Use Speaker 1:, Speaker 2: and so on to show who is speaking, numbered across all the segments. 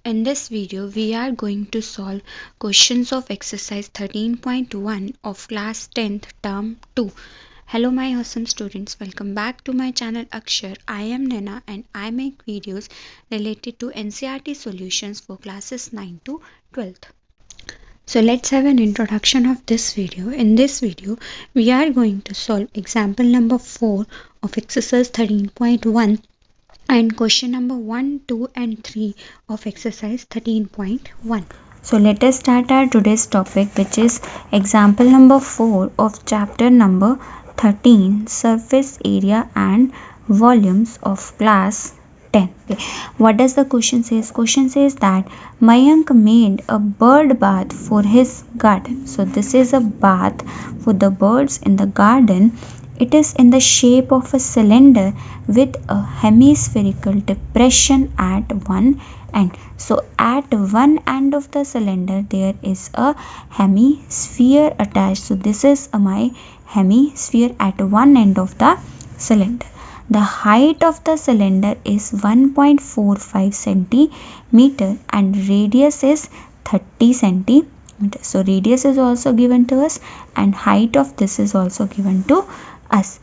Speaker 1: In this video, we are going to solve questions of exercise 13.1 of class 10th term 2. Hello my awesome students, welcome back to my channel Akshar. I am Nana and I make videos related to NCERT solutions for classes 9 to 12th. So let's have an introduction of this video. In this video, we are going to solve example number 4 of exercise 13.1 and question number 1, 2 and 3 of exercise 13.1. So let us start our today's topic, which is example number 4 of chapter number 13, surface area and volumes of class 10. Okay. What does the question says? Question says that Mayank made a bird bath for his garden. So this is a bath for the birds in the garden. It is in the shape of a cylinder with a hemispherical depression at one end. So at one end of the cylinder there is a hemisphere attached. So this is my hemisphere at one end of the cylinder. The height of the cylinder is 1.45 centimeter and radius is 30 centimeter. So radius is also given to us and height of this is also given to us.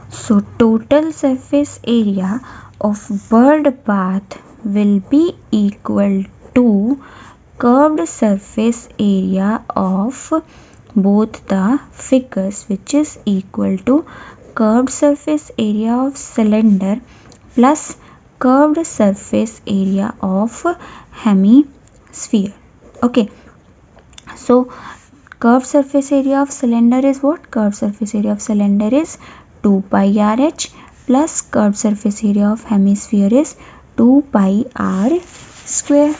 Speaker 1: So total surface area of bird bath will be equal to curved surface area of both the figures, which is equal to curved surface area of cylinder plus curved surface area of hemisphere. Okay, so curved surface area of cylinder is what? Curved surface area of cylinder is 2 pi RH plus curved surface area of hemisphere is 2 pi r square.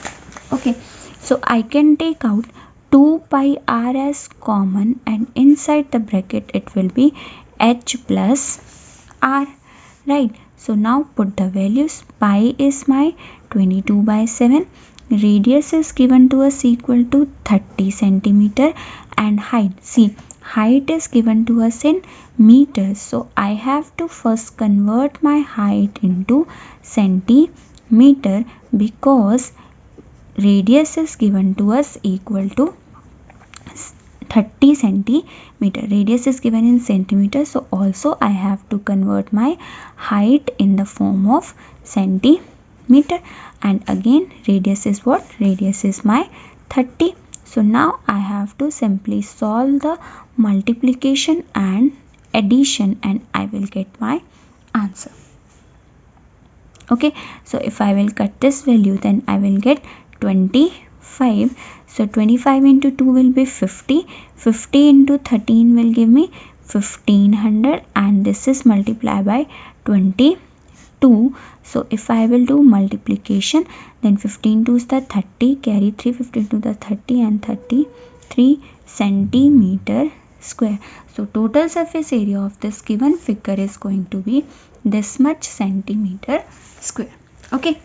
Speaker 1: Okay, so I can take out 2 pi r as common and inside the bracket it will be h plus r, right? So now put the values. Pi is my 22 by 7. Radius is given to us equal to 30 centimeter and height. See, height is given to us in meters. So I have to first convert my height into centimeter because radius is given to us equal to 30 centimeter. Radius is given in centimeter, so also I have to convert my height in the form of centimeter, and again radius is what? Radius is my 30. So now I have to simply solve the multiplication and addition and I will get my answer. Okay, so if I will cut this value, then I will get 25. So 25 into 2 will be 50. 50 into 13 will give me 1500 and this is multiplied by 22. So if I will do multiplication, then 15 to is the 30, carry 3, 15 to the 30 and 33 centimeter square. So total surface area of this given figure is going to be this much centimeter square. Okay.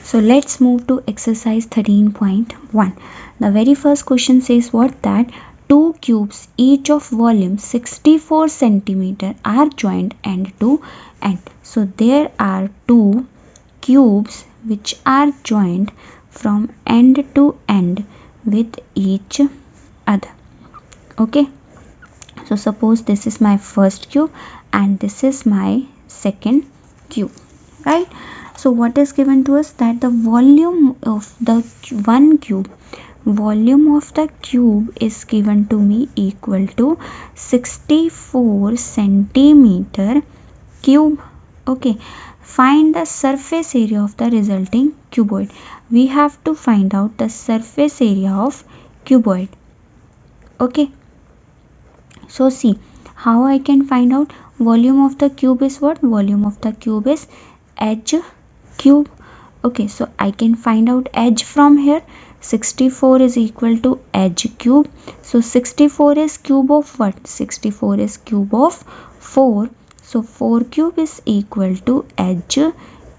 Speaker 1: So let's move to exercise 13.1. The very first question says what? That two cubes each of volume 64 centimeter are joined end to end. So there are two cubes which are joined from end to end with each other. Okay. So suppose this is my first cube and this is my second cube, right? So what is given to us? That the volume of the volume of the cube is given to me equal to 64 centimeter cube. Okay, find the surface area of the resulting cuboid. We have to find out the surface area of cuboid. Okay, so see how I can find out. Volume of the cube is what? Volume of the cube is h cube. Okay, so I can find out h from here. 64 is equal to h cube. So 64 is cube of what? 64 is cube of 4. So 4 cube is equal to h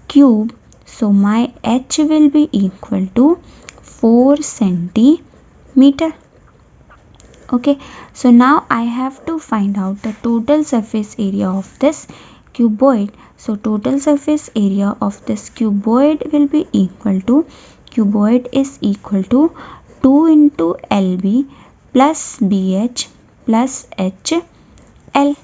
Speaker 1: cube. So my h will be equal to 4 centimeter. Okay, so now I have to find out the total surface area of this cuboid. So total surface area of this cuboid will be equal to, cuboid is equal to 2 into LB plus BH plus HL.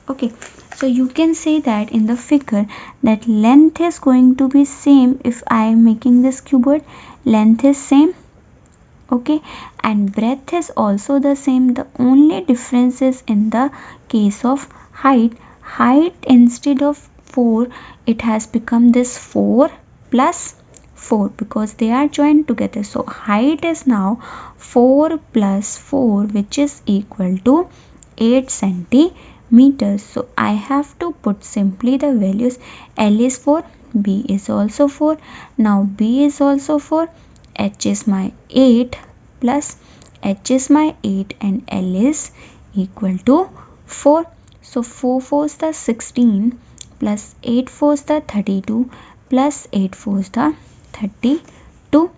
Speaker 1: Okay, so you can say that in the figure that length is going to be same. If I am making this cuboid, length is same, okay, and breadth is also the same. The only difference is in the case of height. Height, instead of 4, it has become this 4 plus 4 because they are joined together. So height is now 4 plus 4, which is equal to 8 centimeters. So I have to put simply the values. L is 4, B is also 4. Now B is also 4. H is my 8 plus H is my 8 and L is equal to 4. So 4 fours the 16 plus 8 fours the 32 plus 8 fours the 32.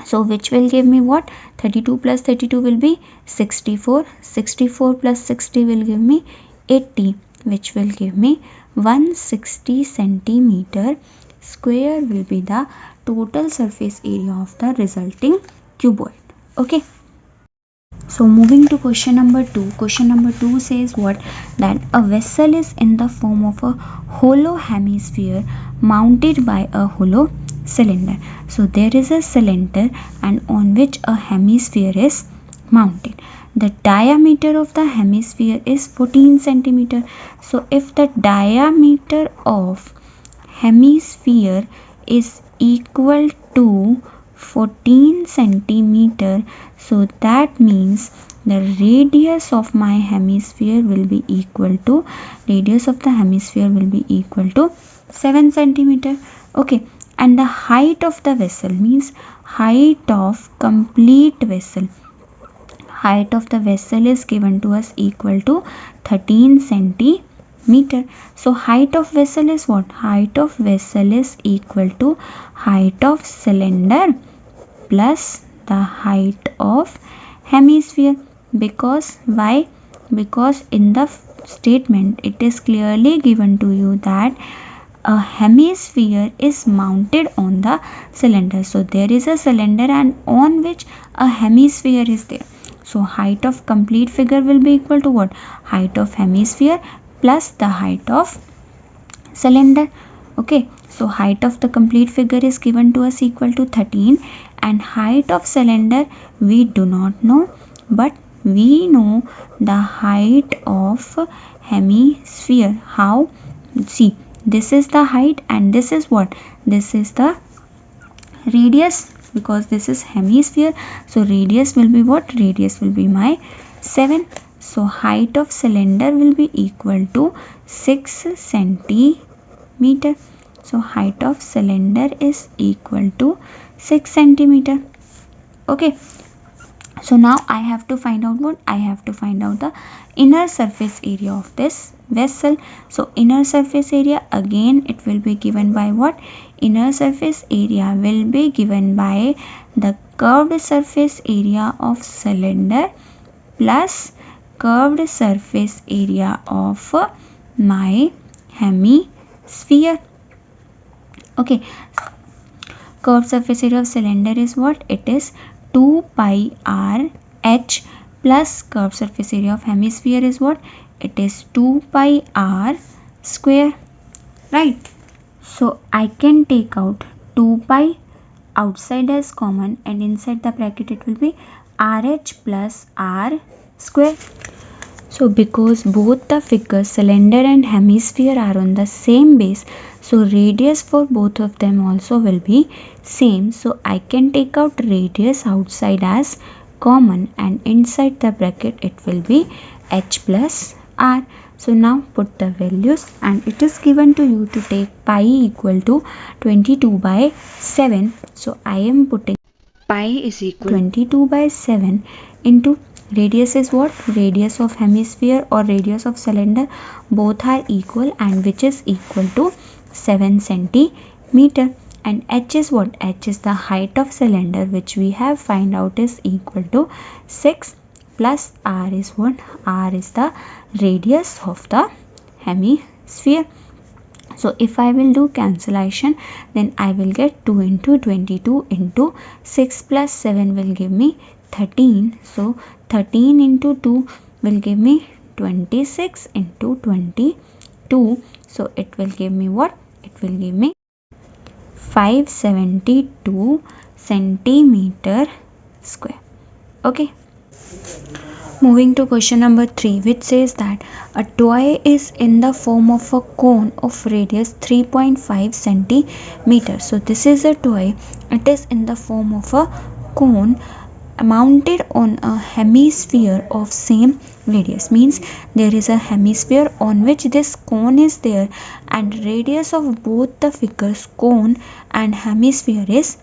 Speaker 1: So which will give me what? 32 plus 32 will be 64. 64 plus 60 will give me 80, which will give me 160 centimeter square will be the total surface area of the resulting cuboid. Okay. So moving to question number 2. Question number 2 says what? That a vessel is in the form of a hollow hemisphere mounted by a hollow cylinder. So there is a cylinder and on which a hemisphere is mounted. The diameter of the hemisphere is 14 centimeter. So if the diameter of hemisphere is equal to 14 centimeter, so that means the radius of my hemisphere will be equal to, radius of the hemisphere will be equal to 7 centimeter. Okay, and the height of the vessel means height of complete vessel. Height of the vessel is given to us equal to 13 centimeter. So height of vessel is what? Height of vessel is equal to height of cylinder plus the height of hemisphere. Because why? Because in the statement it is clearly given to you that a hemisphere is mounted on the cylinder. So there is a cylinder and on which a hemisphere is there. So height of complete figure will be equal to what? Height of hemisphere plus the height of cylinder. Okay, so height of the complete figure is given to us equal to 13 and height of cylinder we do not know, but we know the height of hemisphere. How? See, this is the height and this is what? This is the radius, because this is hemisphere. So radius will be what? Radius will be my 7. So height of cylinder will be equal to 6 centimeter. So height of cylinder is equal to 6 centimeter. Okay. So now I have to find out what? I have to find out the inner surface area of this vessel. So inner surface area, again it will be given by what? Inner surface area will be given by the curved surface area of cylinder plus curved surface area of my hemisphere. Okay, curved surface area of cylinder is what? It is 2 pi r h plus curved surface area of hemisphere is what? It is 2 pi r square, right? So I can take out 2 pi outside as common and inside the bracket it will be RH plus r square. So because both the figures cylinder and hemisphere are on the same base, so radius for both of them also will be same. So I can take out radius outside as common and inside the bracket it will be h plus r. So now put the values and it is given to you to take pi equal to 22 by 7. So I am putting pi is equal to 22 by 7 into radius is what? Radius of hemisphere or radius of cylinder, both are equal and which is equal to 7 centimeter. And h is what? H is the height of cylinder, which we have find out is equal to 6 plus r is what? R is the radius of the hemisphere. sphere. So if I will do cancellation, then I will get 2 into 22 into 6 plus 7 will give me 13. So 13 into 2 will give me 26 into 22. So it will give me what? It will give me 572 centimeter square. Okay. Moving to question number 3, which says that a toy is in the form of a cone of radius 3.5 centimeter. So this is a toy. It is in the form of a cone mounted on a hemisphere of same radius. Means there is a hemisphere on which this cone is there, and radius of both the figures, cone and hemisphere, is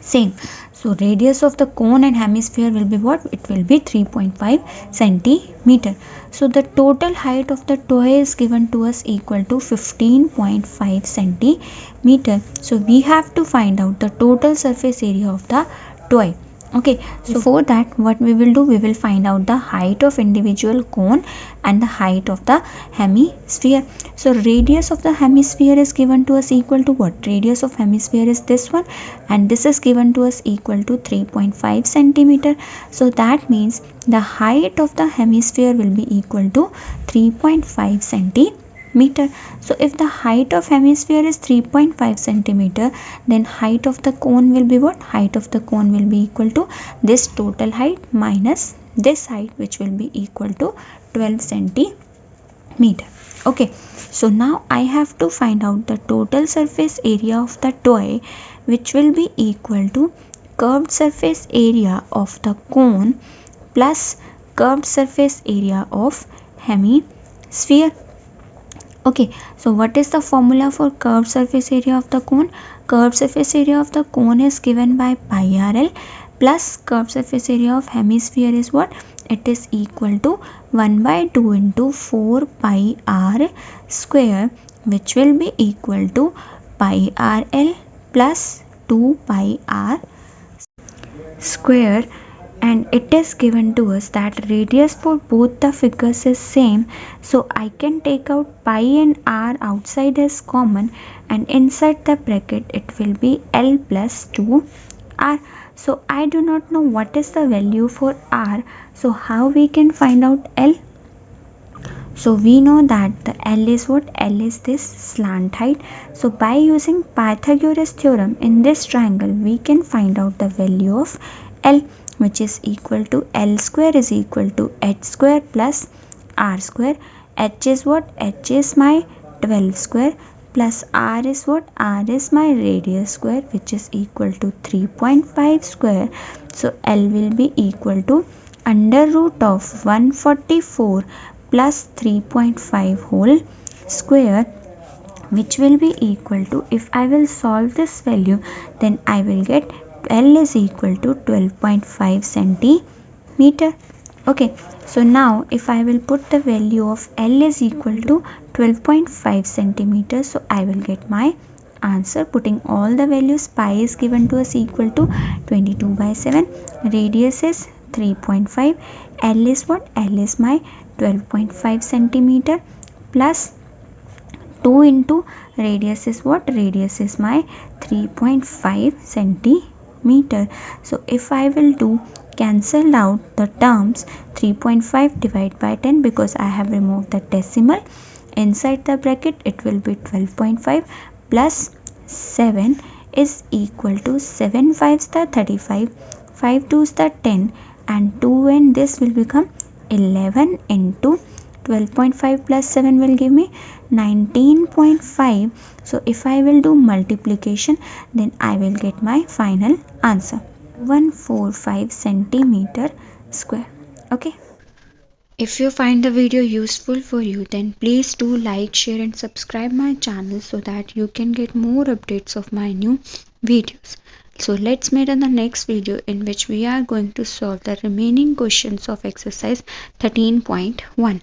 Speaker 1: same. So radius of the cone and hemisphere will be what? It will be 3.5 centimeter. So the total height of the toy is given to us equal to 15.5 centimeter. So we have to find out the total surface area of the toy. Okay, so for that, what we will do, we will find out the height of individual cone and the height of the hemisphere. So radius of the hemisphere is given to us equal to what? Radius of hemisphere is this one, and this is given to us equal to 3.5 centimeter. So that means the height of the hemisphere will be equal to 3.5 centimeter. So if the height of hemisphere is 3.5 centimeter, then height of the cone will be what? Height of the cone will be equal to this total height minus this height, which will be equal to 12 centimeter. Okay, so now I have to find out the total surface area of the toy, which will be equal to curved surface area of the cone plus curved surface area of hemisphere. Okay, so what is the formula for curved surface area of the cone? Curved surface area of the cone is given by pi RL plus curved surface area of hemisphere is what? It is equal to 1 by 2 into 4 pi r square, which will be equal to pi RL plus 2 pi r square. And it is given to us that radius for both the figures is same, so I can take out pi and r outside as common, and inside the bracket it will be L plus 2r. So I do not know what is the value for r, so how we can find out L? So we know that the L is what? L is this slant height. So by using Pythagoras theorem in this triangle, we can find out the value of L, which is equal to L square is equal to h square plus r square. H is what? H is my 12 square plus r is what? R is my radius square, which is equal to 3.5 square. So L will be equal to under root of 144 plus 3.5 whole square, which will be equal to, if I will solve this value, then I will get L is equal to 12.5 centimeter. Okay, so now if I will put the value of L is equal to 12.5 centimeter, so I will get my answer putting all the values. Pi is given to us equal to 22 by 7, radius is 3.5, L is what? L is my 12.5 centimeter plus 2 into radius is what? Radius is my 3.5 centimeter. So if I will do cancel out the terms, 3.5 divided by 10, because I have removed the decimal, inside the bracket it will be 12.5 plus 7 is equal to 7 5s the 35, 5 2s the 10, and 2 and this will become 11 into 12.5 plus 7 will give me 19.5. So if I will do multiplication, then I will get my final answer, 145 centimeter square. Okay. If you find the video useful for you, then please do like, share and subscribe my channel so that you can get more updates of my new videos. So let's meet in the next video, in which we are going to solve the remaining questions of exercise 13.1.